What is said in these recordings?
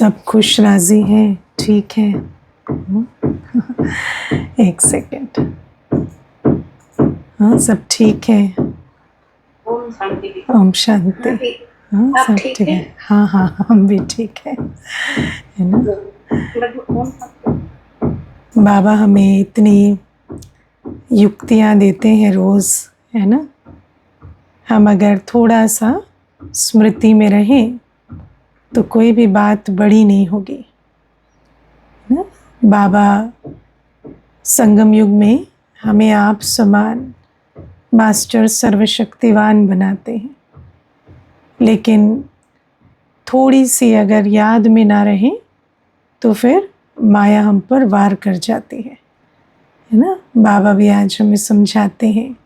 सब खुश राजी हैं, ठीक है। एक सेकेंड। हाँ, सब ठीक है। ओम शांति। ओम शांति। हाँ, आप सब ठीक ठीक है? है। हाँ हाँ, हम भी ठीक है ना। बाबा हमें इतनी युक्तियाँ देते हैं रोज़, है ना। हम अगर थोड़ा सा स्मृति में रहें तो कोई भी बात बड़ी नहीं होगी ना। बाबा संगम युग में हमें आप समान मास्टर सर्वशक्तिवान बनाते हैं, लेकिन थोड़ी सी अगर याद में ना रहे तो फिर माया हम पर वार कर जाती है ना। बाबा भी आज हमें समझाते हैं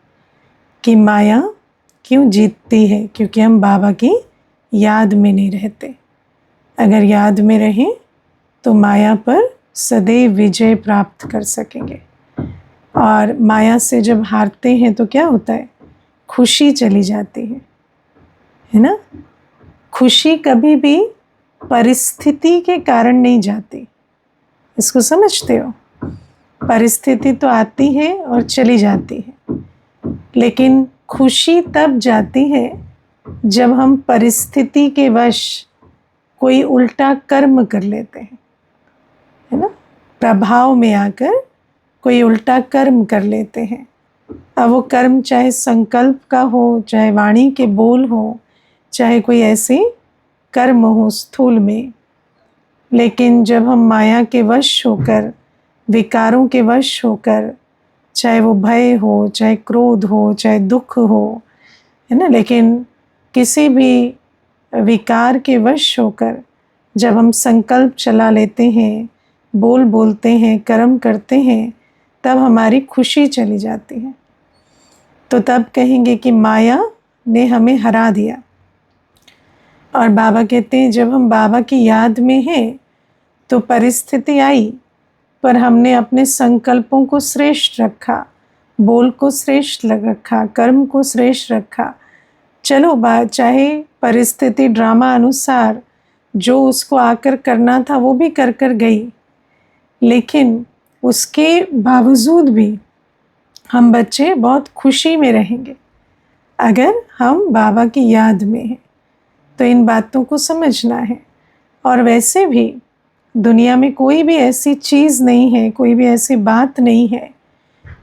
कि माया क्यों जीतती है, क्योंकि हम बाबा की याद में नहीं रहते। अगर याद में रहें तो माया पर सदैव विजय प्राप्त कर सकेंगे। और माया से जब हारते हैं तो क्या होता है, खुशी चली जाती है ना। खुशी कभी भी परिस्थिति के कारण नहीं जाती, इसको समझते हो। परिस्थिति तो आती है और चली जाती है, लेकिन खुशी तब जाती है जब हम परिस्थिति के वश कोई उल्टा कर्म कर लेते हैं, है ना। प्रभाव में आकर कोई उल्टा कर्म कर लेते हैं। अब वो कर्म चाहे संकल्प का हो, चाहे वाणी के बोल हो, चाहे कोई ऐसे कर्म हो स्थूल में, लेकिन जब हम माया के वश होकर, विकारों के वश होकर, चाहे वो भय हो, चाहे क्रोध हो, चाहे दुख हो, है ना, लेकिन किसी भी विकार के वश होकर जब हम संकल्प चला लेते हैं, बोल बोलते हैं, कर्म करते हैं, तब हमारी खुशी चली जाती है। तो तब कहेंगे कि माया ने हमें हरा दिया। और बाबा कहते हैं जब हम बाबा की याद में हैं तो परिस्थिति आई, पर हमने अपने संकल्पों को श्रेष्ठ रखा, बोल को श्रेष्ठ रखा, कर्म को श्रेष्ठ रखा। चलो बात, चाहे परिस्थिति ड्रामा अनुसार जो उसको आकर करना था वो भी कर कर गई, लेकिन उसके बावजूद भी हम बच्चे बहुत खुशी में रहेंगे अगर हम बाबा की याद में हैं। तो इन बातों को समझना है। और वैसे भी दुनिया में कोई भी ऐसी चीज़ नहीं है, कोई भी ऐसी बात नहीं है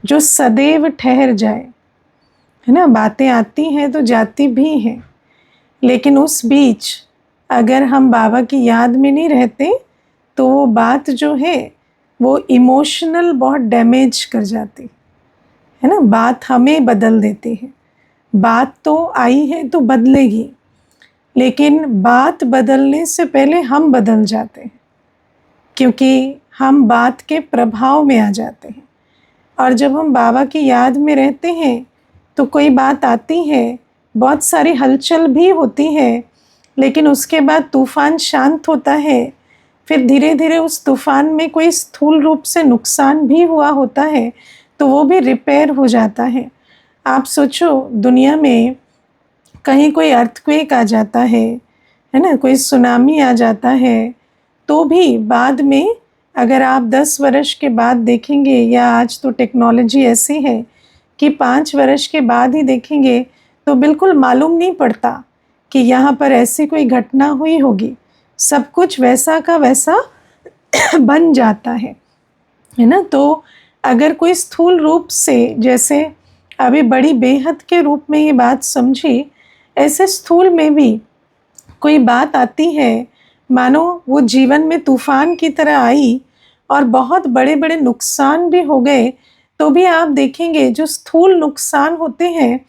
जो सदैव ठहर जाए, है ना। बातें आती हैं तो जाती भी हैं, लेकिन उस बीच अगर हम बाबा की याद में नहीं रहते तो वो बात जो है वो इमोशनल बहुत डैमेज कर जाती है ना। बात हमें बदल देती है। बात तो आई है तो बदलेगी, लेकिन बात बदलने से पहले हम बदल जाते हैं, क्योंकि हम बात के प्रभाव में आ जाते हैं। और जब हम बाबा की याद में रहते हैं तो कोई बात आती है, बहुत सारी हलचल भी होती है, लेकिन उसके बाद तूफान शांत होता है। फिर धीरे धीरे उस तूफान में कोई स्थूल रूप से नुकसान भी हुआ होता है तो वो भी रिपेयर हो जाता है। आप सोचो, दुनिया में कहीं कोई अर्थक्वेक आ जाता है ना, कोई सुनामी आ जाता है, तो भी बाद में अगर आप 10 वर्ष के बाद देखेंगे, या आज तो टेक्नोलॉजी ऐसी है कि 5 वर्ष के बाद ही देखेंगे तो बिल्कुल मालूम नहीं पड़ता कि यहाँ पर ऐसी कोई घटना हुई होगी। सब कुछ वैसा का वैसा बन जाता है ना। तो अगर कोई स्थूल रूप से, जैसे अभी बड़ी बेहद के रूप में ये बात समझी, ऐसे स्थूल में भी कोई बात आती है, मानो वो जीवन में तूफान की तरह आई और बहुत बड़े बड़े नुकसान भी हो गए, तो भी आप देखेंगे जो स्थूल नुकसान होते हैं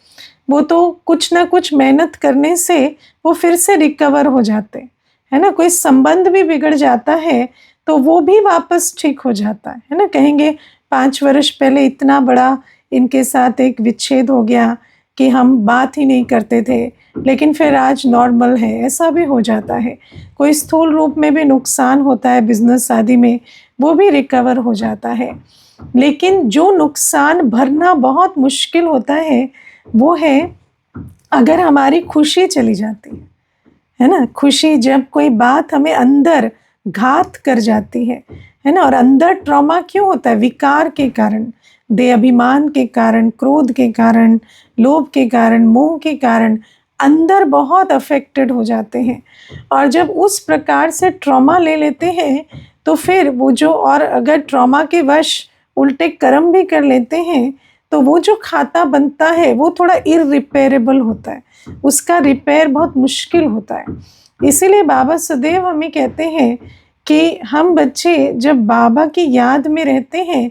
वो तो कुछ ना कुछ मेहनत करने से वो फिर से रिकवर हो जाते, है ना। कोई संबंध भी बिगड़ जाता है तो वो भी वापस ठीक हो जाता है ना। कहेंगे 5 वर्ष पहले इतना बड़ा इनके साथ एक विच्छेद हो गया कि हम बात ही नहीं करते थे, लेकिन फिर आज नॉर्मल है, ऐसा भी हो जाता है। कोई स्थूल रूप में भी नुकसान होता है बिजनेस आदि में, वो भी रिकवर हो जाता है। लेकिन जो नुकसान भरना बहुत मुश्किल होता है वो है अगर हमारी खुशी चली जाती है ना। खुशी, जब कोई बात हमें अंदर घात कर जाती है ना। और अंदर ट्रॉमा क्यों होता है? विकार के कारण, दे अभिमान के कारण, क्रोध के कारण, लोभ के कारण, मोह के कारण अंदर बहुत अफेक्टेड हो जाते हैं। और जब उस प्रकार से ट्रॉमा ले लेते हैं तो फिर वो जो, और अगर ट्रॉमा के वश उल्टे कर्म भी कर लेते हैं तो वो जो खाता बनता है वो थोड़ा इररिपेयरेबल होता है, उसका रिपेयर बहुत मुश्किल होता है। इसीलिए बाबा सदैव हमें कहते हैं कि हम बच्चे जब बाबा की याद में रहते हैं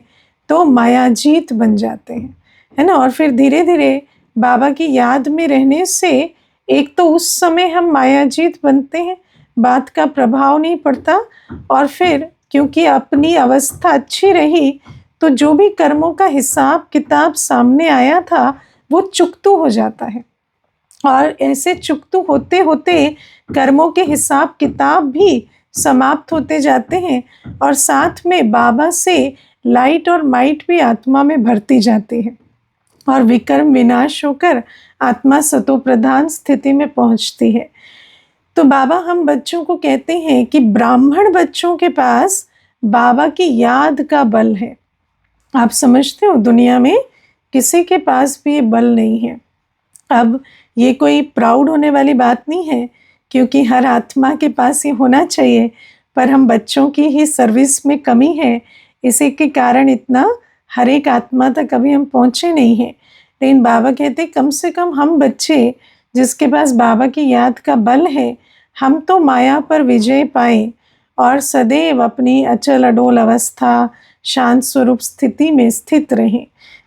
तो मायाजीत बन जाते हैं, है ना। और फिर धीरे धीरे बाबा की याद में रहने से एक तो उस समय हम मायाजीत बनते हैं, बात का प्रभाव नहीं पड़ता, और फिर क्योंकि अपनी अवस्था अच्छी रही तो जो भी कर्मों का हिसाब किताब सामने आया था वो चुकतू हो जाता है। और ऐसे चुकतू होते होते कर्मों के हिसाब किताब भी समाप्त होते जाते हैं, और साथ में बाबा से लाइट और माइट भी आत्मा में भरती जाती है, और विकर्म विनाश होकर आत्मा सतो प्रधान स्थिति में पहुंचती है। तो बाबा हम बच्चों को कहते हैं कि ब्राह्मण बच्चों के पास बाबा की याद का बल है। आप समझते हो दुनिया में किसी के पास भी ये बल नहीं है। अब ये कोई प्राउड होने वाली बात नहीं है, क्योंकि हर आत्मा के पास ये होना चाहिए, पर हम बच्चों की ही सर्विस में कमी है, इसी के कारण इतना हर एक आत्मा तक अभी हम पहुँचे नहीं हैं। लेकिन बाबा कहते कम से कम हम बच्चे जिसके पास बाबा की याद का बल है, हम तो माया पर विजय पाए और सदैव अपनी अचल अडोल अवस्था शांत स्वरूप स्थिति में स्थित रहें,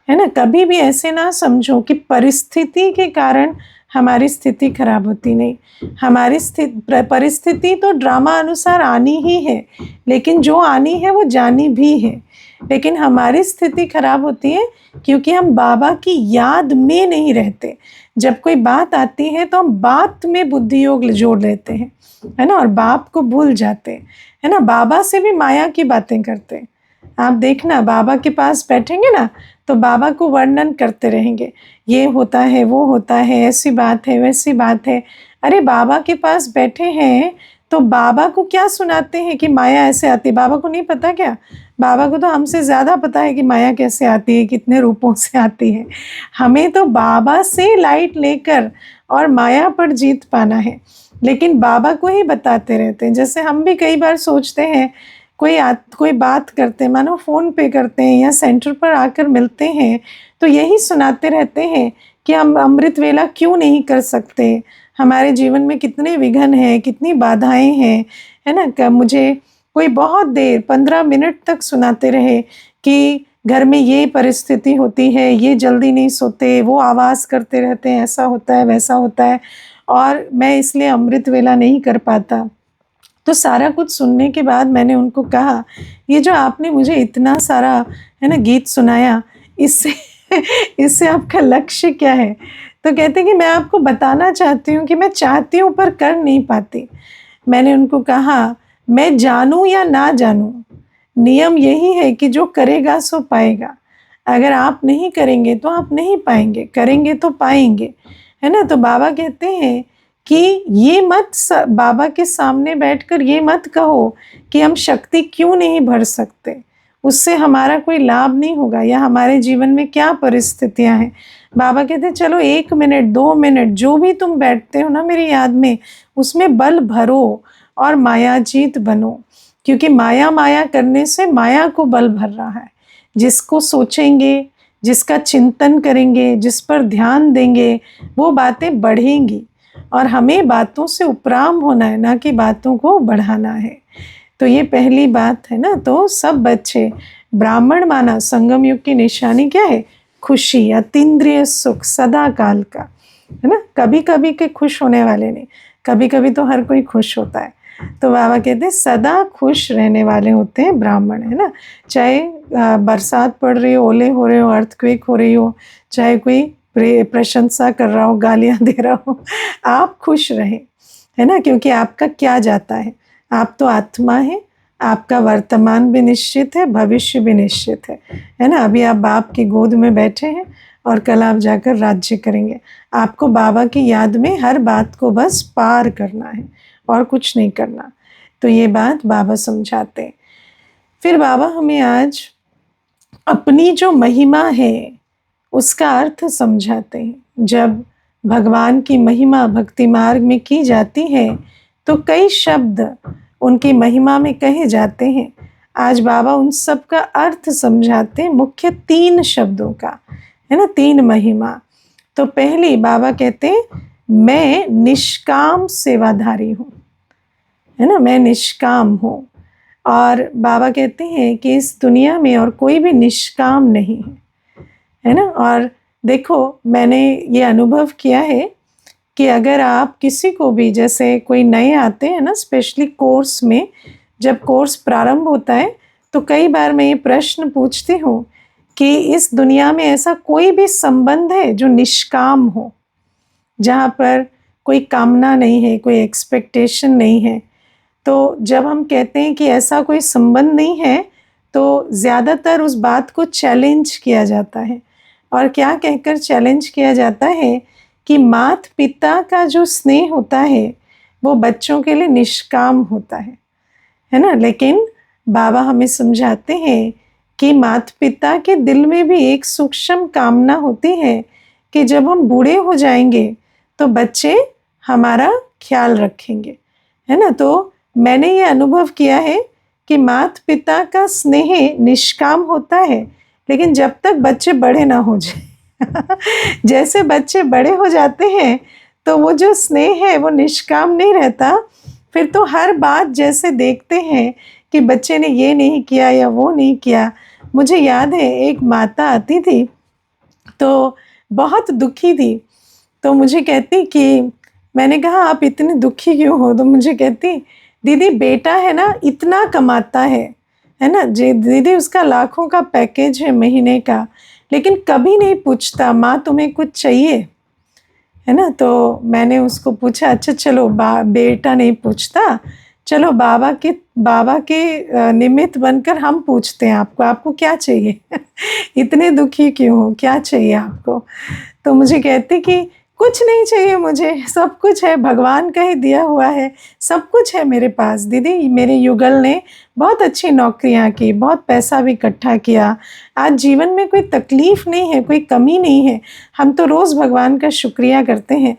है ना। कभी भी ऐसे ना समझो कि परिस्थिति के कारण हमारी स्थिति खराब होती नहीं। हमारी परिस्थिति तो ड्रामा अनुसार आनी ही है, लेकिन जो आनी है वो जानी भी है। लेकिन हमारी स्थिति खराब होती है क्योंकि हम बाबा की याद में नहीं रहते। जब कोई बात आती है तो हम बात में बुद्धि योग जोड़ लेते हैं, है ना, और बाप को भूल जाते हैं, है ना। बाबा से भी माया की बातें करते हैं। आप देखना बाबा के पास बैठेंगे ना तो बाबा को वर्णन करते रहेंगे, ये होता है, वो होता है, ऐसी बात है, वैसी बात है। अरे बाबा के पास बैठे हैं तो बाबा को क्या सुनाते हैं कि माया ऐसे आती है? बाबा को नहीं पता क्या? बाबा को तो हमसे ज़्यादा पता है कि माया कैसे आती है, कितने रूपों से आती है। हमें तो बाबा से लाइट लेकर और माया पर जीत पाना है, लेकिन बाबा को ही बताते रहते हैं। जैसे हम भी कई बार सोचते हैं, कोई बात करते हैं, मानो फ़ोन पे करते हैं या सेंटर पर आकर मिलते हैं, तो यही सुनाते रहते हैं कि हम अमृत वेला क्यों नहीं कर सकते, हमारे जीवन में कितने विघ्न हैं, कितनी बाधाएं हैं, है ना। कि मुझे कोई बहुत देर 15 मिनट तक सुनाते रहे कि घर में ये परिस्थिति होती है, ये जल्दी नहीं सोते, वो आवाज़ करते रहते हैं, ऐसा होता है, वैसा होता है, और मैं इसलिए अमृत वेला नहीं कर पाता। तो सारा कुछ सुनने के बाद मैंने उनको कहा, ये जो आपने मुझे इतना सारा, है ना, गीत सुनाया, इससे इससे आपका लक्ष्य क्या है? तो कहते कि मैं आपको बताना चाहती हूँ कि मैं चाहती हूँ पर कर नहीं पाती। मैंने उनको कहा, मैं जानूँ या ना जानूँ, नियम यही है कि जो करेगा सो पाएगा। अगर आप नहीं करेंगे तो आप नहीं पाएंगे, करेंगे तो पाएंगे, है ना। तो बाबा कहते हैं कि ये मत बाबा के सामने बैठकर ये मत कहो कि हम शक्ति क्यों नहीं भर सकते, उससे हमारा कोई लाभ नहीं होगा, या हमारे जीवन में क्या परिस्थितियां हैं। बाबा कहते चलो 1 मिनट 2 मिनट जो भी तुम बैठते हो ना मेरी याद में, उसमें बल भरो और मायाजीत बनो, क्योंकि माया माया करने से माया को बल भर रहा है। जिसको सोचेंगे, जिसका चिंतन करेंगे, जिस पर ध्यान देंगे, वो बातें बढ़ेंगी, और हमें बातों से उपराम होना है, ना कि बातों को बढ़ाना है। तो ये पहली बात है ना। तो सब बच्चे ब्राह्मण माना संगम युग की निशानी क्या है? खुशी, अतीन्द्रिय सुख सदा काल का, है ना। कभी कभी के खुश होने वाले नहीं, कभी कभी तो हर कोई खुश होता है। तो बाबा कहते हैं सदा खुश रहने वाले होते हैं ब्राह्मण, है ना। चाहे बरसात पड़ रही हो, ओले हो रहे हो, अर्थक्वेक हो रही हो, चाहे कोई प्रशंसा कर रहा हो, गालियां दे रहा हो, आप खुश रहें, है ना। क्योंकि आपका क्या जाता है, आप तो आत्मा है, आपका वर्तमान भी निश्चित है, भविष्य भी निश्चित है ना। अभी आप बाप की गोद में बैठे हैं और कल आप जाकर राज्य करेंगे। आपको बाबा की याद में हर बात को बस पार करना है और कुछ नहीं करना। तो ये बात बाबा समझाते हैं। फिर बाबा हमें आज अपनी जो महिमा है उसका अर्थ समझाते हैं। जब भगवान की महिमा भक्ति मार्ग में की जाती है तो कई शब्द उनकी महिमा में कहे जाते हैं। आज बाबा उन सब का अर्थ समझाते हैं, मुख्य 3 शब्दों का, है ना, 3 महिमा। तो पहली बाबा कहते हैं मैं निष्काम सेवाधारी हूँ, है ना, मैं निष्काम हूँ। और बाबा कहते हैं कि इस दुनिया में और कोई भी निष्काम नहीं है ना। और देखो मैंने ये अनुभव किया है कि अगर आप किसी को भी, जैसे कोई नए आते हैं ना, स्पेशली कोर्स में, जब कोर्स प्रारंभ होता है तो कई बार मैं ये प्रश्न पूछती हूँ कि इस दुनिया में ऐसा कोई भी संबंध है जो निष्काम हो, जहाँ पर कोई कामना नहीं है, कोई एक्सपेक्टेशन नहीं है। तो जब हम कहते हैं कि ऐसा कोई संबंध नहीं है तो ज़्यादातर उस बात को चैलेंज किया जाता है। और क्या कहकर चैलेंज किया जाता है कि माता पिता का जो स्नेह होता है वो बच्चों के लिए निष्काम होता है ना। लेकिन बाबा हमें समझाते हैं कि माता पिता के दिल में भी एक सूक्ष्म कामना होती है कि जब हम बूढ़े हो जाएंगे तो बच्चे हमारा ख्याल रखेंगे, है ना। तो मैंने ये अनुभव किया है कि माता पिता का स्नेह निष्काम होता है, लेकिन जब तक बच्चे बड़े ना हो जाए जैसे बच्चे बड़े हो जाते हैं तो वो जो स्नेह है वो निष्काम नहीं रहता। फिर तो हर बात जैसे देखते हैं कि बच्चे ने ये नहीं किया या वो नहीं किया। मुझे याद है एक माता आती थी तो बहुत दुखी थी, तो मुझे कहती कि, मैंने कहा आप इतने दुखी क्यों हो? तो मुझे कहती दीदी बेटा है ना इतना कमाता है ना जी दीदी, उसका लाखों का पैकेज है महीने का, लेकिन कभी नहीं पूछता माँ तुम्हें कुछ चाहिए, है ना। तो मैंने उसको पूछा अच्छा चलो बेटा नहीं पूछता, चलो बाबा के निमित्त बनकर हम पूछते हैं आपको क्या चाहिए इतने दुखी क्यों हो, क्या चाहिए आपको? तो मुझे कहती कि कुछ नहीं चाहिए मुझे, सब कुछ है, भगवान का ही दिया हुआ है, सब कुछ है मेरे पास दीदी। मेरे युगल ने बहुत अच्छी नौकरियां की, बहुत पैसा भी इकट्ठा किया, आज जीवन में कोई तकलीफ नहीं है, कोई कमी नहीं है, हम तो रोज़ भगवान का शुक्रिया करते हैं।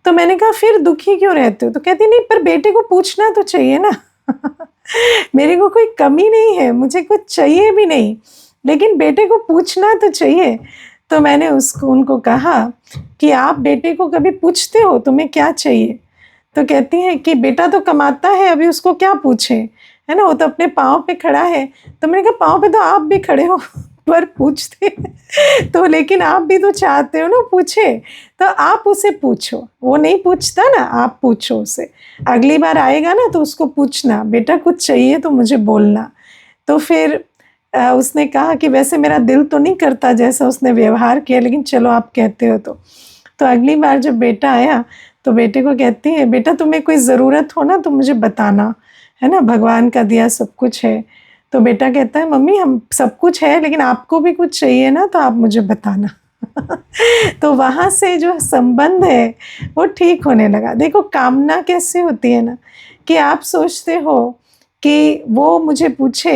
तो मैंने कहा फिर दुखी क्यों रहते हो? तो कहती नहीं पर बेटे को पूछना तो चाहिए ना मेरे को कोई कमी नहीं है, मुझे कुछ चाहिए भी नहीं, लेकिन बेटे को पूछना तो चाहिए। तो मैंने उनको कहा कि आप बेटे को कभी पूछते हो तुम्हें क्या चाहिए? तो कहती है कि बेटा तो कमाता है, अभी उसको क्या पूछे, है ना, वो तो अपने पाँव पे खड़ा है। तो मैंने कहा पाँव पे तो आप भी खड़े हो पर पूछते तो लेकिन आप भी तो चाहते हो ना पूछे, तो आप उसे पूछो, वो नहीं पूछता ना, आप पूछो उसे, अगली बार आएगा ना तो उसको पूछना बेटा कुछ चाहिए तो मुझे बोलना। तो फिर उसने कहा कि वैसे मेरा दिल तो नहीं करता जैसा उसने व्यवहार किया, लेकिन चलो आप कहते हो तो अगली बार जब बेटा आया तो बेटे को कहती है बेटा तुम्हें कोई ज़रूरत हो ना तो मुझे बताना, है ना, भगवान का दिया सब कुछ है। तो बेटा कहता है मम्मी हम सब कुछ है लेकिन आपको भी कुछ चाहिए ना तो आप मुझे बताना तो वहाँ से जो संबंध है वो ठीक होने लगा। देखो कामना कैसे होती है ना कि आप सोचते हो कि वो मुझे पूछे,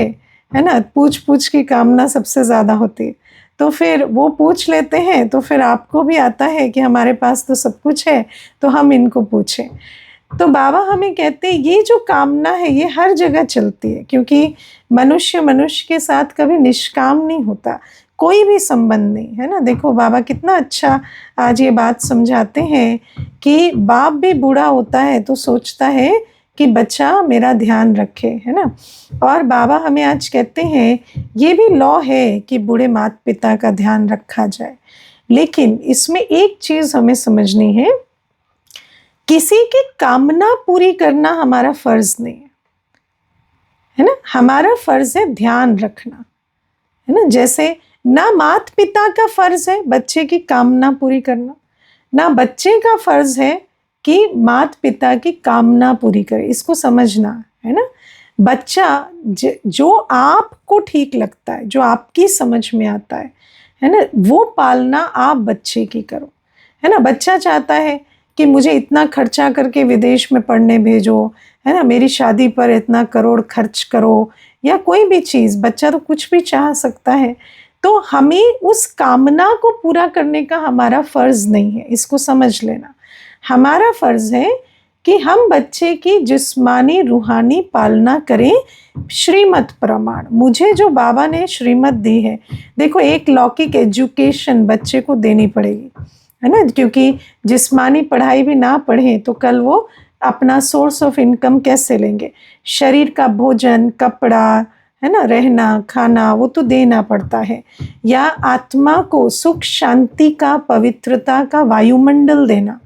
है ना, पूछ की कामना सबसे ज़्यादा होती है, तो फिर वो पूछ लेते हैं तो फिर आपको भी आता है कि हमारे पास तो सब कुछ है तो हम इनको पूछें। तो बाबा हमें कहते हैं ये जो कामना है ये हर जगह चलती है, क्योंकि मनुष्य के साथ कभी निष्काम नहीं होता, कोई भी संबंध नहीं, है ना। देखो बाबा कितना अच्छा आज ये बात समझाते हैं कि बाप भी बूढ़ा होता है तो सोचता है कि बच्चा मेरा ध्यान रखे, है ना। और बाबा हमें आज कहते हैं ये भी लॉ है कि बूढ़े माता पिता का ध्यान रखा जाए, लेकिन इसमें एक चीज़ हमें समझनी है, किसी की कामना पूरी करना हमारा फर्ज नहीं है ना, हमारा फर्ज है ध्यान रखना, है ना। जैसे ना माता पिता का फर्ज है बच्चे की कामना पूरी करना, ना बच्चे का फर्ज है कि माता पिता की कामना पूरी करे, इसको समझना है ना। बच्चा जो आपको ठीक लगता है, जो आपकी समझ में आता है ना, वो पालना आप बच्चे की करो, है ना। बच्चा चाहता है कि मुझे इतना खर्चा करके विदेश में पढ़ने भेजो, है ना, मेरी शादी पर इतना करोड़ खर्च करो, या कोई भी चीज़, बच्चा तो कुछ भी चाह सकता है। तो हमें उस कामना को पूरा करने का हमारा फ़र्ज़ नहीं है, इसको समझ लेना। हमारा फ़र्ज़ है कि हम बच्चे की जिस्मानी रूहानी पालना करें श्रीमत प्रमाण। मुझे जो बाबा ने श्रीमत दी है, देखो एक लौकिक एजुकेशन बच्चे को देनी पड़ेगी, है ना, क्योंकि जिस्मानी पढ़ाई भी ना पढ़ें तो कल वो अपना सोर्स ऑफ इनकम कैसे लेंगे। शरीर का भोजन, कपड़ा, है ना, रहना खाना, वो तो देना पड़ता है। या आत्मा को सुख शांति का, पवित्रता का वायुमंडल देना,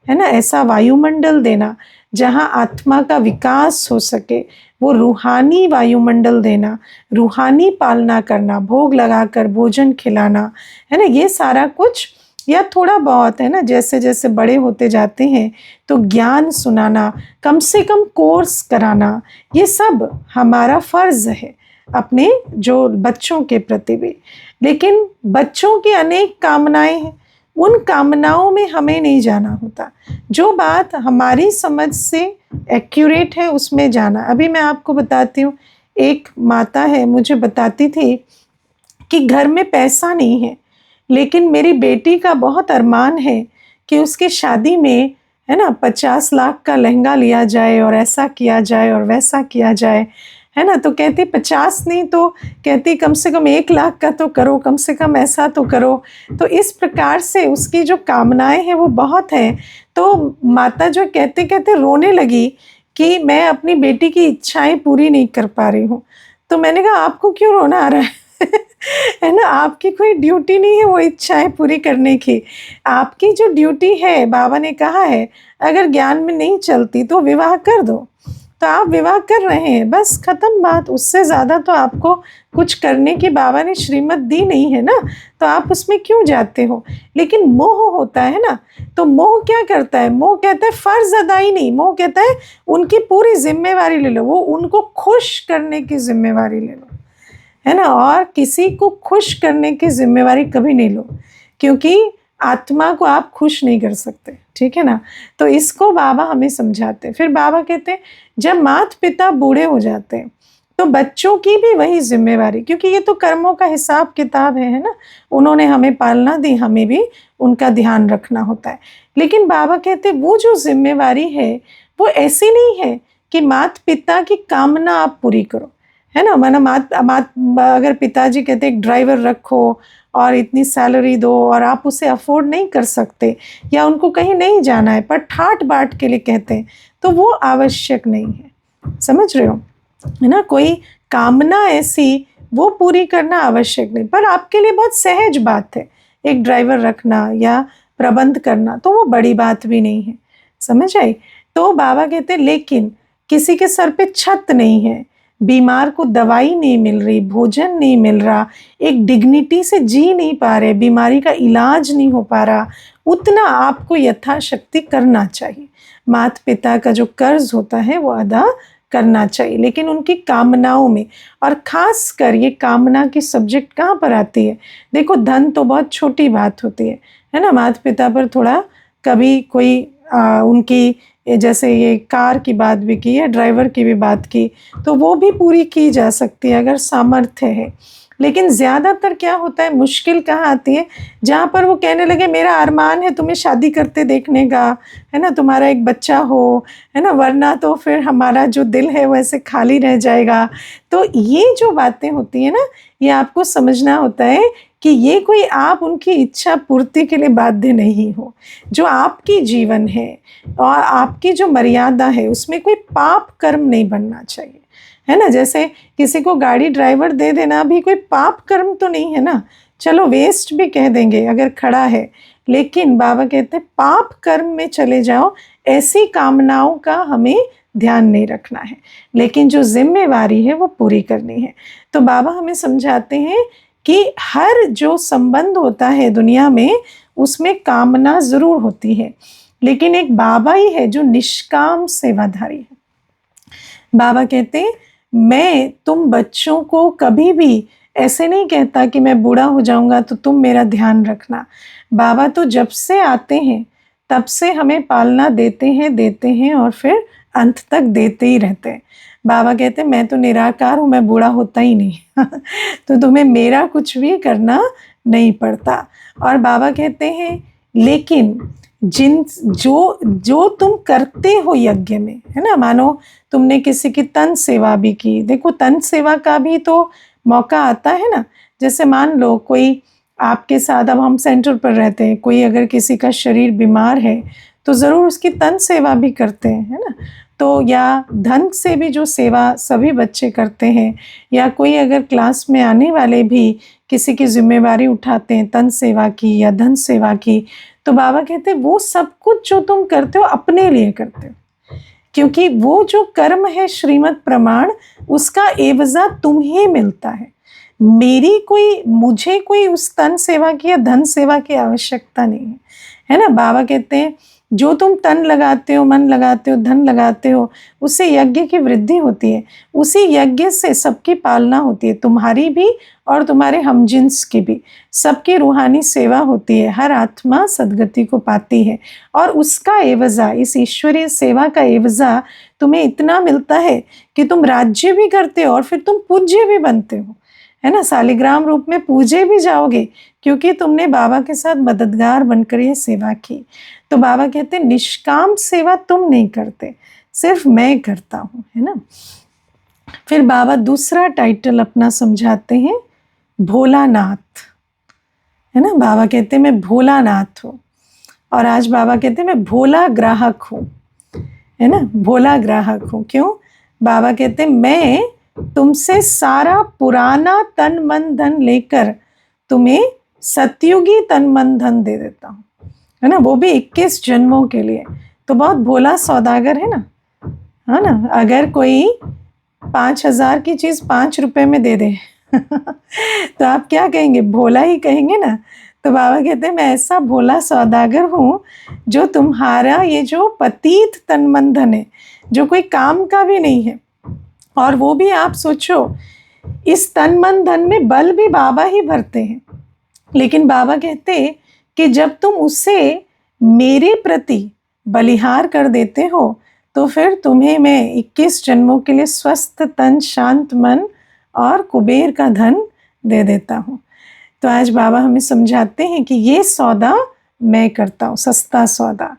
है ना, ऐसा वायुमंडल देना जहाँ आत्मा का विकास हो सके, वो रूहानी वायुमंडल देना, रूहानी पालना करना, भोग लगाकर भोजन खिलाना, है ना, ये सारा कुछ। या थोड़ा बहुत, है ना, जैसे जैसे बड़े होते जाते हैं तो ज्ञान सुनाना, कम से कम कोर्स कराना, ये सब हमारा फ़र्ज़ है अपने जो बच्चों के प्रति भी। लेकिन बच्चों की अनेक कामनाएं हैं, उन कामनाओं में हमें नहीं जाना होता। जो बात हमारी समझ से एक्यूरेट है उसमें जाना। अभी मैं आपको बताती हूँ, एक माता है, मुझे बताती थी कि घर में पैसा नहीं है, लेकिन मेरी बेटी का बहुत अरमान है कि उसकी शादी में, है ना, 50 लाख का लहंगा लिया जाए और ऐसा किया जाए और वैसा किया जाए, है ना। तो कहती 50 नहीं तो कहती कम से कम 1 लाख का तो करो, कम से कम ऐसा तो करो। तो इस प्रकार से उसकी जो कामनाएं हैं वो बहुत हैं। तो माता जो कहते कहते रोने लगी कि मैं अपनी बेटी की इच्छाएं पूरी नहीं कर पा रही हूँ। तो मैंने कहा आपको क्यों रोना आ रहा है है ना, आपकी कोई ड्यूटी नहीं है वो इच्छाएं पूरी करने की। आपकी जो ड्यूटी है, बाबा ने कहा है, अगर ज्ञान में नहीं चलती तो विवाह कर दो। तो आप विवाह कर रहे हैं, बस ख़त्म बात। उससे ज़्यादा तो आपको कुछ करने की बाबा ने श्रीमत दी नहीं है ना, तो आप उसमें क्यों जाते हो। लेकिन मोह होता है ना, तो मोह क्या करता है, मोह कहता है फ़र्ज़ अदाई नहीं, मोह कहता है उनकी पूरी जिम्मेवारी ले लो, वो उनको खुश करने की जिम्मेवारी ले लो, है ना। और किसी को खुश करने की जिम्मेवारी कभी नहीं लो, क्योंकि आत्मा को आप खुश नहीं कर सकते, ठीक है ना। तो इसको बाबा हमें समझाते हैं। फिर बाबा कहते हैं जब माता पिता बूढ़े हो जाते हैं तो बच्चों की भी वही जिम्मेवारी, क्योंकि ये तो कर्मों का हिसाब किताब है ना, उन्होंने हमें पालना दी, हमें भी उनका ध्यान रखना होता है। लेकिन बाबा कहते वो जो जिम्मेवारी है वो ऐसी नहीं है कि माता पिता की कामना आप पूरी करो, है ना। माना अगर पिताजी कहते एक ड्राइवर रखो और इतनी सैलरी दो और आप उसे अफोर्ड नहीं कर सकते, या उनको कहीं नहीं जाना है पर ठाट बाट के लिए कहते हैं, तो वो आवश्यक नहीं है, समझ रहे हो, है ना। कोई कामना ऐसी वो पूरी करना आवश्यक नहीं, पर आपके लिए बहुत सहज बात है एक ड्राइवर रखना या प्रबंध करना, तो वो बड़ी बात भी नहीं है, समझ आई। तो बाबा कहते लेकिन किसी के सर पे छत नहीं है, बीमार को दवाई नहीं मिल रही, भोजन नहीं मिल रहा, एक डिग्निटी से जी नहीं पा रहे, बीमारी का इलाज नहीं हो पा रहा, उतना आपको यथाशक्ति करना चाहिए। माता पिता का जो कर्ज होता है वो अदा करना चाहिए, लेकिन उनकी कामनाओं में। और ख़ास कर ये कामना की सब्जेक्ट कहाँ पर आती है, देखो धन तो बहुत छोटी बात होती है ना। माता पिता पर थोड़ा कभी कोई उनकी, जैसे ये कार की बात भी की है, ड्राइवर की भी बात की, तो वो भी पूरी की जा सकती है अगर सामर्थ्य है। लेकिन ज़्यादातर क्या होता है, मुश्किल कहाँ आती है, जहाँ पर वो कहने लगे मेरा अरमान है तुम्हें शादी करते देखने का, है ना, तुम्हारा एक बच्चा हो, है ना, वरना तो फिर हमारा जो दिल है वो ऐसे खाली रह जाएगा। तो ये जो बातें होती है ना, ये आपको समझना होता है कि ये कोई आप उनकी इच्छा पूर्ति के लिए बाध्य नहीं हो। जो आपकी जीवन है और आपकी जो मर्यादा है उसमें कोई पाप कर्म नहीं बनना चाहिए, है ना। जैसे किसी को गाड़ी ड्राइवर दे देना भी कोई पाप कर्म तो नहीं है ना, चलो वेस्ट भी कह देंगे अगर खड़ा है, लेकिन बाबा कहते हैं पाप कर्म में चले जाओ, ऐसी कामनाओं का हमें ध्यान नहीं रखना है, लेकिन जो जिम्मेवारी है वो पूरी करनी है। तो बाबा हमें समझाते हैं कि हर जो संबंध होता है दुनिया में उसमें कामना ज़रूर होती है, लेकिन एक बाबा ही है जो निष्काम सेवाधारी है। बाबा कहते हैं मैं तुम बच्चों को कभी भी ऐसे नहीं कहता कि मैं बूढ़ा हो जाऊंगा तो तुम मेरा ध्यान रखना। बाबा तो जब से आते हैं तब से हमें पालना देते हैं और फिर अंत तक देते ही रहते हैं। बाबा कहते हैं मैं तो निराकार हूँ, मैं बूढ़ा होता ही नहीं तो तुम्हें मेरा कुछ भी करना नहीं पड़ता। और बाबा कहते हैं लेकिन जिन जो जो तुम करते हो यज्ञ में, है ना, मानो तुमने किसी की तन सेवा भी की, देखो तन सेवा का भी तो मौका आता है ना। जैसे मान लो कोई आपके साथ, अब हम सेंटर पर रहते हैं, कोई अगर किसी का शरीर बीमार है तो ज़रूर उसकी तन सेवा भी करते हैं, है ना। तो या धन से भी जो सेवा सभी बच्चे करते हैं, या कोई अगर क्लास में आने वाले भी किसी की जिम्मेवारी उठाते हैं तन सेवा की या धन सेवा की, तो बाबा कहते हैं वो सब कुछ जो तुम करते हो अपने लिए करते हो, क्योंकि वो जो कर्म है श्रीमद् प्रमाण, उसका एवजा तुम्हें मिलता है। मुझे कोई उस तन सेवा की या धन सेवा की आवश्यकता नहीं है, है ना। बाबा कहते हैं जो तुम तन लगाते हो, मन लगाते हो, धन लगाते हो, उससे यज्ञ की वृद्धि होती है, उसी यज्ञ से सबकी पालना होती है, तुम्हारी भी और तुम्हारे हमजिन्स की भी, सबकी रूहानी सेवा होती है, हर आत्मा सदगति को पाती है। और उसका एवजा, इस ईश्वरीय सेवा का एवजा तुम्हें इतना मिलता है कि तुम राज्य भी करते हो और फिर तुम पूज्य भी बनते हो, है ना। शालिग्राम रूप में पूजे भी जाओगे क्योंकि तुमने बाबा के साथ मददगार बनकर ये सेवा की। तो बाबा कहते हैं निष्काम सेवा तुम नहीं करते, सिर्फ मैं करता हूँ, है ना। फिर बाबा दूसरा टाइटल अपना समझाते हैं, भोलानाथ, है ना। बाबा कहते हैं मैं भोलानाथ हूँ, और आज बाबा कहते हैं मैं भोला ग्राहक हूँ, है ना, भोला ग्राहक हूँ। क्यों? बाबा कहते हैं मैं तुमसे सारा पुराना तन मन धन लेकर तुम्हें सतयुगी तन मन धन दे देता हूँ, है ना, वो भी 21 जन्मों के लिए। तो बहुत भोला सौदागर है ना, है ना। अगर कोई 5,000 की चीज़ 5 रुपए में दे दे तो आप क्या कहेंगे? भोला ही कहेंगे ना। तो बाबा कहते हैं मैं ऐसा भोला सौदागर हूँ जो तुम्हारा ये जो पतित तन मन धन है, जो कोई काम का भी नहीं है, और वो भी आप सोचो इस तन मन धन में बल भी बाबा ही भरते हैं, लेकिन बाबा कहते कि जब तुम उसे मेरे प्रति बलिहार कर देते हो तो फिर तुम्हें मैं 21 जन्मों के लिए स्वस्थ तन, शांत मन और कुबेर का धन दे देता हूँ। तो आज बाबा हमें समझाते हैं कि ये सौदा मैं करता हूँ, सस्ता सौदा।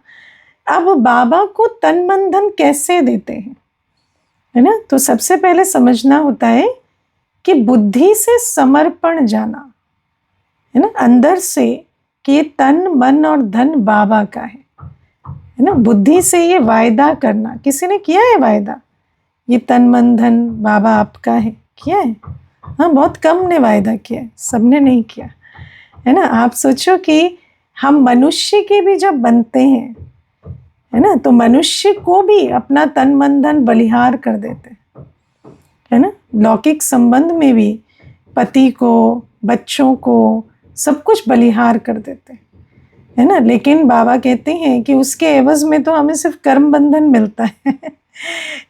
अब बाबा को तन मन धन कैसे देते हैं, है ना। तो सबसे पहले समझना होता है कि बुद्धि से समर्पण जाना, है ना, अंदर से कि ये तन मन और धन बाबा का है ना। बुद्धि से ये वायदा करना, किसी ने किया है वायदा ये तन मन धन बाबा आपका है, किया है? हाँ, बहुत कम ने वायदा किया है, सबने नहीं किया, है ना। आप सोचो कि हम मनुष्य के भी जब बनते हैं, है ना, तो मनुष्य को भी अपना तन मन धन बलिहार कर देते हैं, है ना। लौकिक संबंध में भी पति को, बच्चों को, सब कुछ बलिहार कर देते हैं, है ना। लेकिन बाबा कहते हैं कि उसके एवज में तो हमें सिर्फ कर्म बंधन मिलता है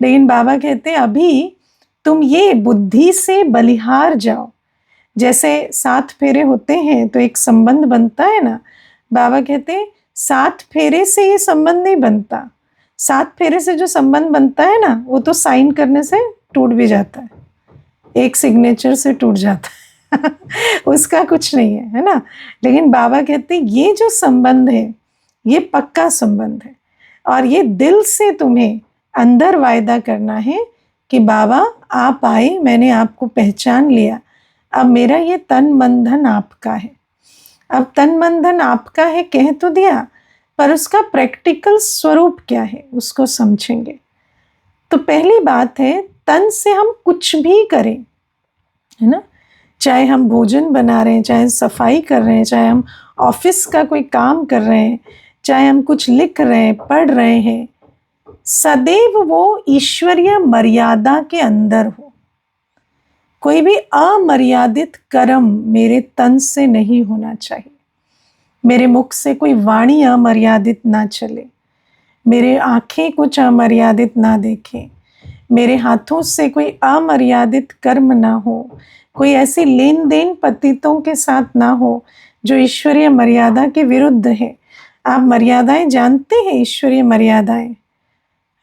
लेकिन बाबा कहते हैं अभी तुम ये बुद्धि से बलिहार जाओ। जैसे 7 फेरे होते हैं तो एक संबंध बनता है ना। बाबा कहते हैं 7 फेरे से ये संबंध नहीं बनता, 7 फेरे से जो संबंध बनता है ना वो तो साइन करने से टूट भी जाता है, एक सिग्नेचर से टूट जाता है उसका कुछ नहीं है ना। लेकिन बाबा कहते हैं ये जो संबंध है ये पक्का संबंध है, और ये दिल से तुम्हें अंदर वायदा करना है कि बाबा आप आए, मैंने आपको पहचान लिया, अब मेरा ये तन मन धन आपका है। अब तन मन धन आपका है कह तो दिया, पर उसका प्रैक्टिकल स्वरूप क्या है उसको समझेंगे। तो पहली बात है तन से हम कुछ भी करें, है ना, चाहे हम भोजन बना रहे हैं, चाहे सफाई कर रहे हैं, चाहे हम ऑफिस का कोई काम कर रहे हैं, चाहे हम कुछ लिख रहे हैं, पढ़ रहे हैं, सदैव वो ईश्वरीय मर्यादा के अंदर हो। कोई भी अमर्यादित कर्म मेरे तन से नहीं होना चाहिए, मेरे मुख से कोई वाणी अमर्यादित ना चले, मेरे आंखें कुछ अमर्यादित ना देखें, मेरे हाथों से कोई अमर्यादित कर्म ना हो, कोई ऐसी लेन देन पतितों के साथ ना हो जो ईश्वरीय मर्यादा के विरुद्ध है। आप मर्यादाएं जानते हैं, ईश्वरीय मर्यादाएं,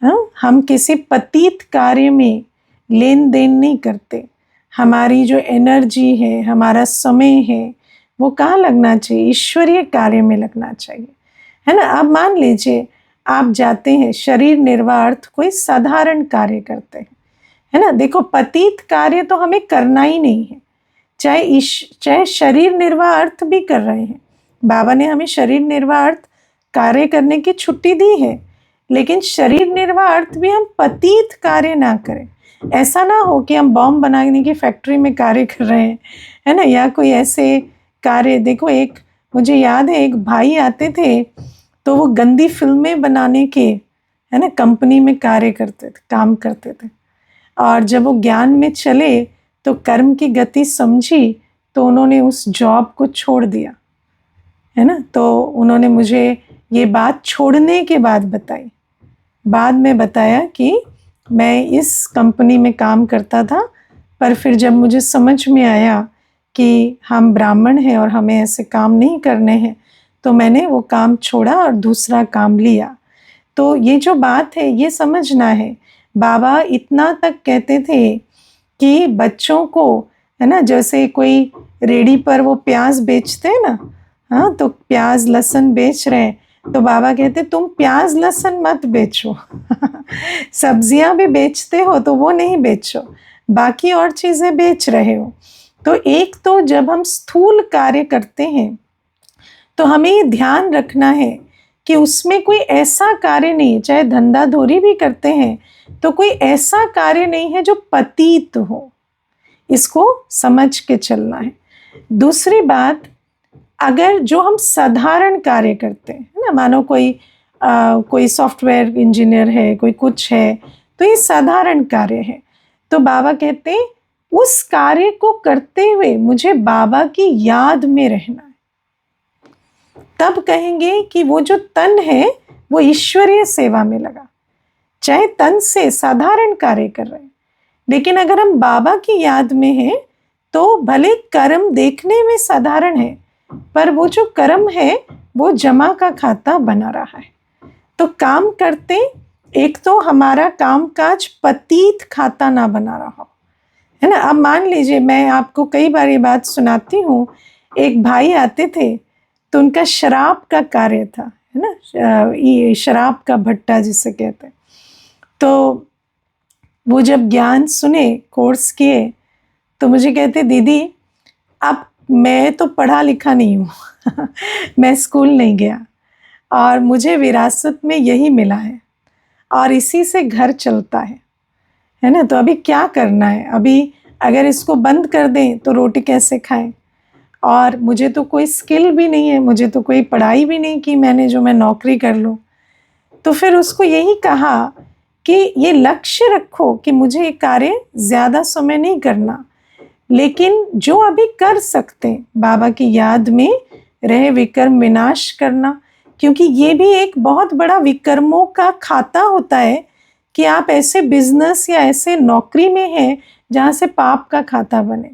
हाँ, हम किसी पतित कार्य में लेन देन नहीं करते। हमारी जो एनर्जी है, हमारा समय है, वो कहाँ लगना चाहिए? ईश्वरीय कार्य में लगना चाहिए, है ना। अब मान लीजिए आप जाते हैं शरीर निर्वाह कोई साधारण कार्य करते हैं, है ना। देखो, पतित कार्य तो हमें करना ही नहीं है, चाहे शरीर निर्वाह अर्थ भी कर रहे हैं। बाबा ने हमें शरीर निर्वाह अर्थ कार्य करने की छुट्टी दी है, लेकिन शरीर निर्वाह अर्थ भी हम पतित कार्य ना करें। ऐसा ना हो कि हम बॉम्ब बनाने की फैक्ट्री में कार्य कर रहे हैं, है ना, या कोई ऐसे कार्य। देखो, एक मुझे याद है, एक भाई आते थे तो वो गंदी फिल्में बनाने के, है ना, कंपनी में कार्य करते थे, काम करते थे। और जब वो ज्ञान में चले तो कर्म की गति समझी तो उन्होंने उस जॉब को छोड़ दिया, है ना। तो उन्होंने मुझे ये बात छोड़ने के बाद बताई। बाद में बताया कि मैं इस कंपनी में काम करता था, पर फिर जब मुझे समझ में आया कि हम ब्राह्मण हैं और हमें ऐसे काम नहीं करने हैं, तो मैंने वो काम छोड़ा और दूसरा काम लिया। तो ये जो बात है, ये समझना है। बाबा इतना तक कहते थे कि बच्चों को, है ना, जैसे कोई रेडी पर वो प्याज बेचते हैं ना, हाँ, तो प्याज लहसुन बेच रहे हैं, तो बाबा कहते तुम प्याज लहसुन मत बेचो सब्जियां भी बेचते हो तो वो नहीं बेचो, बाकी और चीज़ें बेच रहे हो। तो एक तो जब हम स्थूल कार्य करते हैं तो हमें ये ध्यान रखना है कि उसमें कोई ऐसा कार्य नहीं, चाहे धंधा धोरी भी करते हैं तो कोई ऐसा कार्य नहीं है जो पतित हो, इसको समझ के चलना है। दूसरी बात, अगर जो हम साधारण कार्य करते हैं, है ना, मानो कोई सॉफ्टवेयर इंजीनियर है, कोई कुछ है, तो ये साधारण कार्य है। तो बाबा कहते हैं उस कार्य को करते हुए मुझे बाबा की याद में रहना है। तब कहेंगे कि वो जो तन है वो ईश्वरीय सेवा में लगा, चाहे तन से साधारण कार्य कर रहे हैं, लेकिन अगर हम बाबा की याद में हैं तो भले कर्म देखने में साधारण है, पर वो जो कर्म है वो जमा का खाता बना रहा है। तो काम करते, एक तो हमारा कामकाज पतित खाता ना बना रहा हो, है ना। अब मान लीजिए, मैं आपको कई बार ये बात सुनाती हूँ, एक भाई आते थे तो उनका शराब का कार्य था, है ना, ये शराब का भट्टा जिसे कहते हैं। तो वो जब ज्ञान सुने, कोर्स किए, तो मुझे कहते दीदी अब मैं तो पढ़ा लिखा नहीं हूँ मैं स्कूल नहीं गया और मुझे विरासत में यही मिला है और इसी से घर चलता है ना। तो अभी क्या करना है? अभी अगर इसको बंद कर दें तो रोटी कैसे खाएं? और मुझे तो कोई स्किल भी नहीं है, मुझे तो कोई पढ़ाई भी नहीं की मैंने जो मैं नौकरी कर लूँ। तो फिर उसको यही कहा कि ये लक्ष्य रखो कि मुझे ये कार्य ज़्यादा समय नहीं करना, लेकिन जो अभी कर सकते हैं बाबा की याद में रहे विकर्म विनाश करना, क्योंकि ये भी एक बहुत बड़ा विकर्मों का खाता होता है कि आप ऐसे बिजनेस या ऐसे नौकरी में हैं जहाँ से पाप का खाता बने।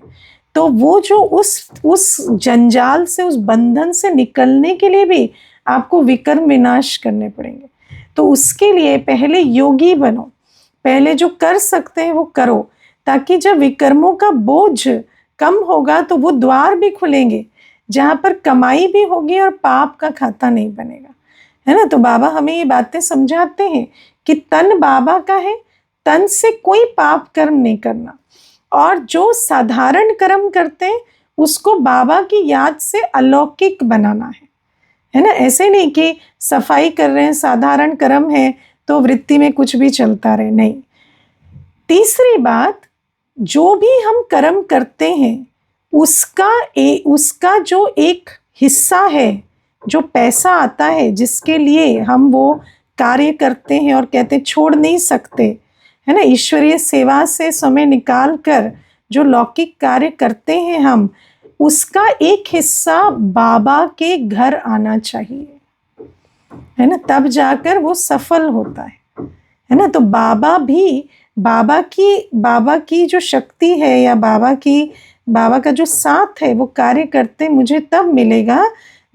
तो वो जो उस जंजाल से, उस बंधन से निकलने के लिए भी आपको विकर्म विनाश करने पड़ेंगे। तो उसके लिए पहले योगी बनो, पहले जो कर सकते हैं वो करो, ताकि जब विकर्मों का बोझ कम होगा तो वो द्वार भी खुलेंगे जहाँ पर कमाई भी होगी और पाप का खाता नहीं बनेगा, है ना। तो बाबा हमें ये बातें समझाते हैं कि तन बाबा का है, तन से कोई पाप कर्म नहीं करना, और जो साधारण कर्म करते हैं उसको बाबा की याद से अलौकिक बनाना है ना। ऐसे नहीं कि सफाई कर रहे हैं, साधारण कर्म है तो वृत्ति में कुछ भी चलता रहे, नहीं। तीसरी बात, जो भी हम कर्म करते हैं उसका जो एक हिस्सा है, जो पैसा आता है जिसके लिए हम वो कार्य करते हैं और कहते छोड़ नहीं सकते, है ना, ईश्वरीय सेवा से समय निकाल कर जो लौकिक कार्य करते हैं हम, उसका एक हिस्सा बाबा के घर आना चाहिए, है ना, तब जाकर वो सफल होता है ना। तो बाबा की जो शक्ति है या बाबा का जो साथ है वो कार्य करते मुझे तब मिलेगा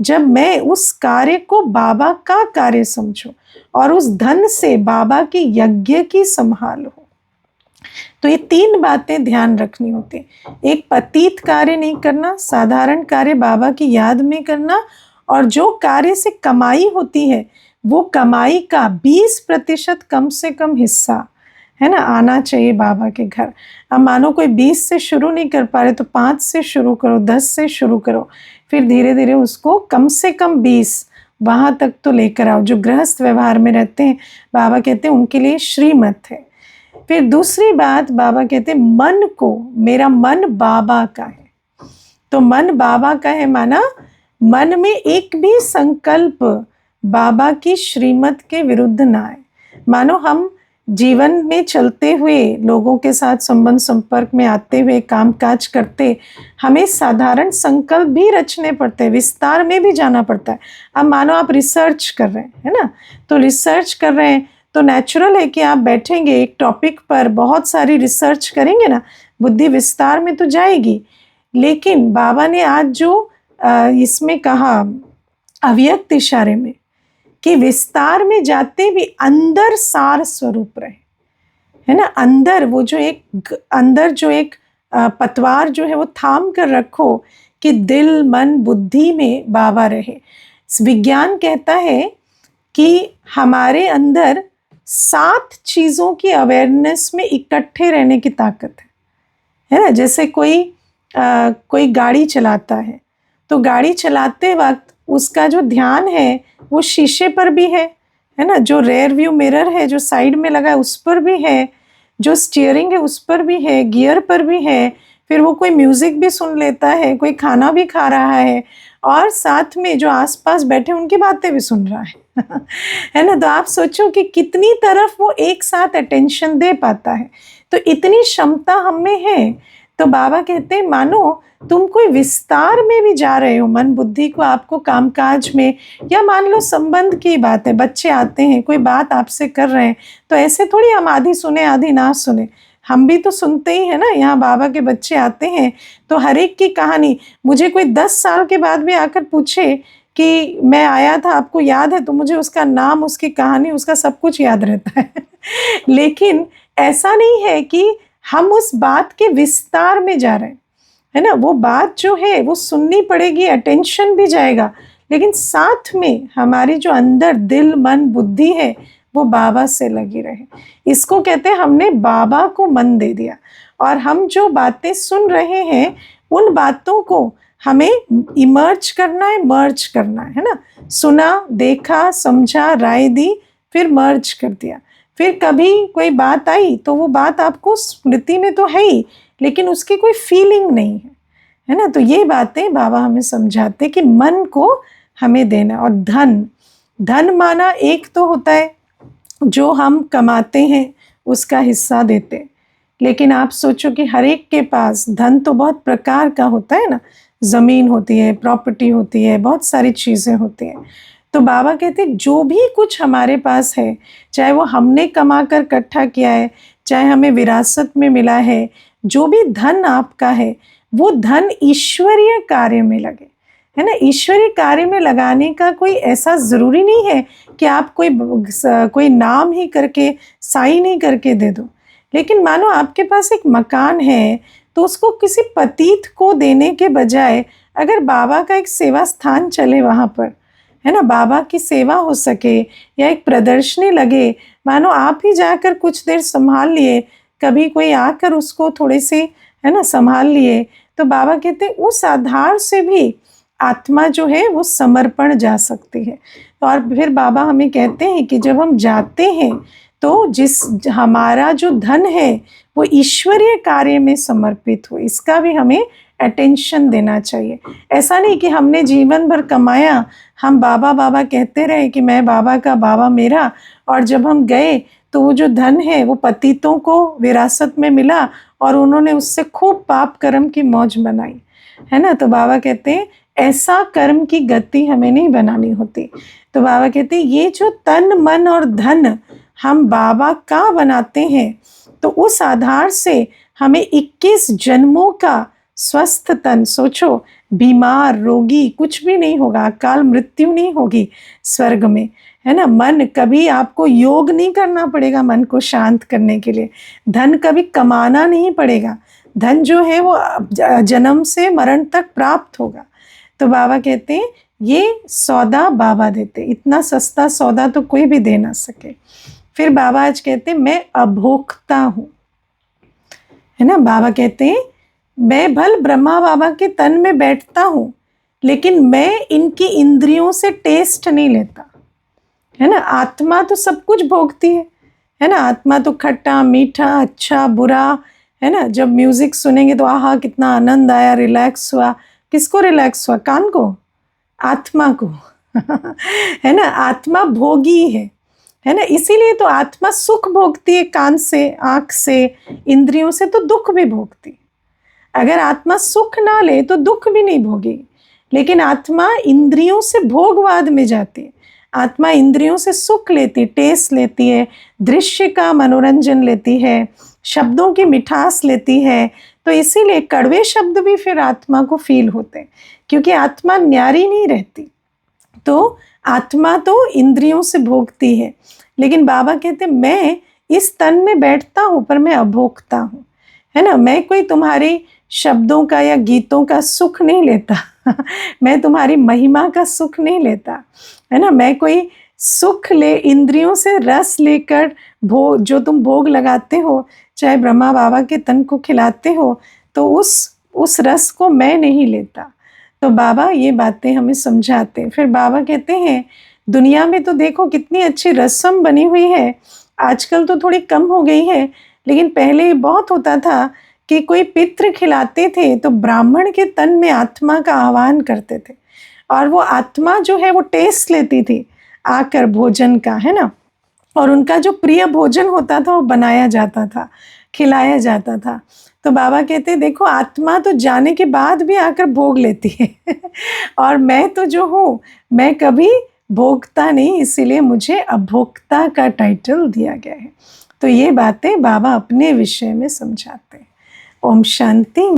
जब मैं उस कार्य को बाबा का कार्य समझूं और उस धन से बाबा की यज्ञ की संभाल हो। तो ये 3 बातें ध्यान रखनी होती है। एक, पतित कार्य नहीं करना, साधारण कार्य बाबा की याद में करना, और जो कार्य से कमाई होती है वो कमाई का 20% कम से कम हिस्सा, है ना, आना चाहिए बाबा के घर। अब मानो कोई 20 से शुरू नहीं कर पा रहे तो 5 से शुरू करो, 10 से शुरू करो, फिर धीरे धीरे उसको कम से कम 20 वहाँ तक तो लेकर आओ। जो गृहस्थ व्यवहार में रहते हैं, बाबा कहते हैं उनके लिए श्रीमत है। फिर दूसरी बात, बाबा कहते हैं मन को, मेरा मन बाबा का है। तो मन बाबा का है माना मन में एक भी संकल्प बाबा की श्रीमत के विरुद्ध ना आए। मानो हम जीवन में चलते हुए, लोगों के साथ संबंध संपर्क में आते हुए, कामकाज करते, हमें साधारण संकल्प भी रचने पड़ते हैं, विस्तार में भी जाना पड़ता है। अब मानो आप रिसर्च कर रहे हैं, है ना, तो रिसर्च कर रहे हैं तो नेचुरल है कि आप बैठेंगे एक टॉपिक पर, बहुत सारी रिसर्च करेंगे ना, बुद्धि विस्तार में तो जाएगी। लेकिन बाबा ने आज जो इसमें कहा अव्यक्त इशारे में कि विस्तार में जाते भी अंदर सार स्वरूप रहे, है ना, अंदर वो जो एक अंदर जो एक पतवार जो है वो थाम कर रखो कि दिल मन बुद्धि में बाबा रहे। विज्ञान कहता है कि हमारे अंदर 7 चीज़ों की अवेयरनेस में इकट्ठे रहने की ताकत है ना। जैसे कोई गाड़ी चलाता है तो गाड़ी चलाते वक्त उसका जो ध्यान है वो शीशे पर भी है ना, जो रेयर व्यू मिरर है जो साइड में लगा है उस पर भी है, जो स्टीयरिंग है उस पर भी है, गियर पर भी है, फिर वो कोई म्यूज़िक भी सुन लेता है, कोई खाना भी खा रहा है, और साथ में जो आसपास बैठे उनकी बातें भी सुन रहा है है ना। तो आप सोचो कि कितनी तरफ वो एक साथ अटेंशन दे पाता है। तो इतनी क्षमता हम में है। तो बाबा कहते हैं मानो तुम कोई विस्तार में भी जा रहे हो, मन बुद्धि को आपको कामकाज में, या मान लो संबंध की बात है, बच्चे आते हैं कोई बात आपसे कर रहे हैं, तो ऐसे थोड़ी हम आधी सुने आधी ना सुने, हम भी तो सुनते ही है ना। यहाँ बाबा के बच्चे आते हैं तो हर एक की कहानी, मुझे कोई 10 साल के बाद भी आकर पूछे कि मैं आया था आपको याद है, तो मुझे उसका नाम, उसकी कहानी, उसका सब कुछ याद रहता है लेकिन ऐसा नहीं है कि हम उस बात के विस्तार में जा रहे हैं, है ना। वो बात जो है वो सुननी पड़ेगी, अटेंशन भी जाएगा, लेकिन साथ में हमारी जो अंदर दिल मन बुद्धि है वो बाबा से लगी रहे। इसको कहते हैं हमने बाबा को मन दे दिया, और हम जो बातें सुन रहे हैं उन बातों को हमें इमर्ज करना है, मर्ज करना है ना। सुना, देखा, समझा, राय दी, फिर मर्ज कर दिया। फिर कभी कोई बात आई तो वो बात आपको स्मृति में तो है ही, लेकिन उसकी कोई फीलिंग नहीं है ना। तो ये बातें बाबा हमें समझाते कि मन को हमें देना। और धन माना एक तो होता है जो हम कमाते हैं उसका हिस्सा देते, लेकिन आप सोचो कि हर एक के पास धन तो बहुत प्रकार का होता है ना, ज़मीन होती है, प्रॉपर्टी होती है, बहुत सारी चीज़ें होती हैं। तो बाबा कहते हैं जो भी कुछ हमारे पास है, चाहे वो हमने कमा कर इकट्ठा किया है, चाहे हमें विरासत में मिला है, जो भी धन आपका है वो धन ईश्वरीय कार्य में लगे, है ना। ईश्वरीय कार्य में लगाने का कोई ऐसा ज़रूरी नहीं है कि आप कोई नाम ही करके, साइन ही करके दे दो। लेकिन मानो आपके पास एक मकान है तो उसको किसी पतित को देने के बजाय अगर बाबा का एक सेवा स्थान चले वहाँ पर, है ना, बाबा की सेवा हो सके, या एक प्रदर्शनी लगे, मानो आप ही जाकर कुछ देर संभाल लिए, कभी कोई आकर उसको थोड़ी सी, है ना, संभाल लिए, तो बाबा कहते हैं उस आधार से भी आत्मा जो है वो समर्पण जा सकती है। और फिर बाबा हमें कहते हैं कि जब हम जाते हैं तो हमारा जो धन है वो ईश्वरीय कार्य में समर्पित हो, इसका भी हमें अटेंशन देना चाहिए। ऐसा नहीं कि हमने जीवन भर कमाया, हम बाबा बाबा कहते रहे कि मैं बाबा का, बाबा मेरा, और जब हम गए तो वो जो धन है वो पतितों को विरासत में मिला और उन्होंने उससे खूब पाप कर्म की मौज बनाई, है ना। तो बाबा कहते हैं ऐसा कर्म की गति हमें नहीं बनानी होती। तो बाबा कहते हैं ये जो तन मन और धन हम बाबा का बनाते हैं, तो उस आधार से हमें 21 जन्मों का स्वस्थ तन, सोचो बीमार रोगी कुछ भी नहीं होगा, अकाल मृत्यु नहीं होगी स्वर्ग में, है ना। मन कभी आपको योग नहीं करना पड़ेगा मन को शांत करने के लिए, धन कभी कमाना नहीं पड़ेगा, धन जो है वो जन्म से मरण तक प्राप्त होगा। तो बाबा कहते हैं ये सौदा बाबा देते, इतना सस्ता सौदा तो कोई भी दे ना सके। फिर बाबा आज कहते हैं मैं अभोक्ता हूँ, है ना। बाबा कहते हैं मैं भल ब्रह्मा बाबा के तन में बैठता हूँ, लेकिन मैं इनकी इंद्रियों से टेस्ट नहीं लेता, है ना। आत्मा तो सब कुछ भोगती है ना। आत्मा तो खट्टा मीठा अच्छा बुरा, है ना। जब म्यूजिक सुनेंगे तो आहा कितना आनंद आया, रिलैक्स हुआ। किसको रिलैक्स हुआ? कान को, आत्मा को है ना। आत्मा भोगी है ना। इसीलिए तो आत्मा सुख भोगती है कान से, आँख से, इंद्रियों से, तो दुख भी भोगती। अगर आत्मा सुख ना ले तो दुख भी नहीं भोगेगी, लेकिन आत्मा इंद्रियों से भोगवाद में जाती है। आत्मा इंद्रियों से सुख लेती, टेस्ट लेती है, दृश्य का मनोरंजन लेती है, शब्दों की मिठास लेती है। तो इसीलिए कड़वे शब्द भी फिर आत्मा को फील होते हैं, क्योंकि आत्मा न्यारी नहीं रहती। तो आत्मा तो इंद्रियों से भोगती है, लेकिन बाबा कहते मैं इस तन में बैठता हूँ पर मैं अभोक्ता हूँ, है ना। मैं कोई तुम्हारी शब्दों का या गीतों का सुख नहीं लेता मैं तुम्हारी महिमा का सुख नहीं लेता, है ना। मैं कोई सुख ले इंद्रियों से रस लेकर जो तुम भोग लगाते हो, चाहे ब्रह्मा बाबा के तन को खिलाते हो, तो उस रस को मैं नहीं लेता। तो बाबा ये बातें हमें समझाते हैं। फिर बाबा कहते हैं दुनिया में तो देखो कितनी अच्छी रस्म बनी हुई है, आजकल तो थोड़ी कम हो गई है, लेकिन पहले बहुत होता था कि कोई पितृ खिलाते थे तो ब्राह्मण के तन में आत्मा का आह्वान करते थे, और वो आत्मा जो है वो टेस्ट लेती थी आकर भोजन का, है ना। और उनका जो प्रिय भोजन होता था वो बनाया जाता था, खिलाया जाता था। तो बाबा कहते हैं देखो आत्मा तो जाने के बाद भी आकर भोग लेती है और मैं तो जो हूँ मैं कभी भोगता नहीं, इसीलिए मुझे अभोक्ता का टाइटल दिया गया है। तो ये बातें बाबा अपने विषय में समझाते हैं। ओम शांति।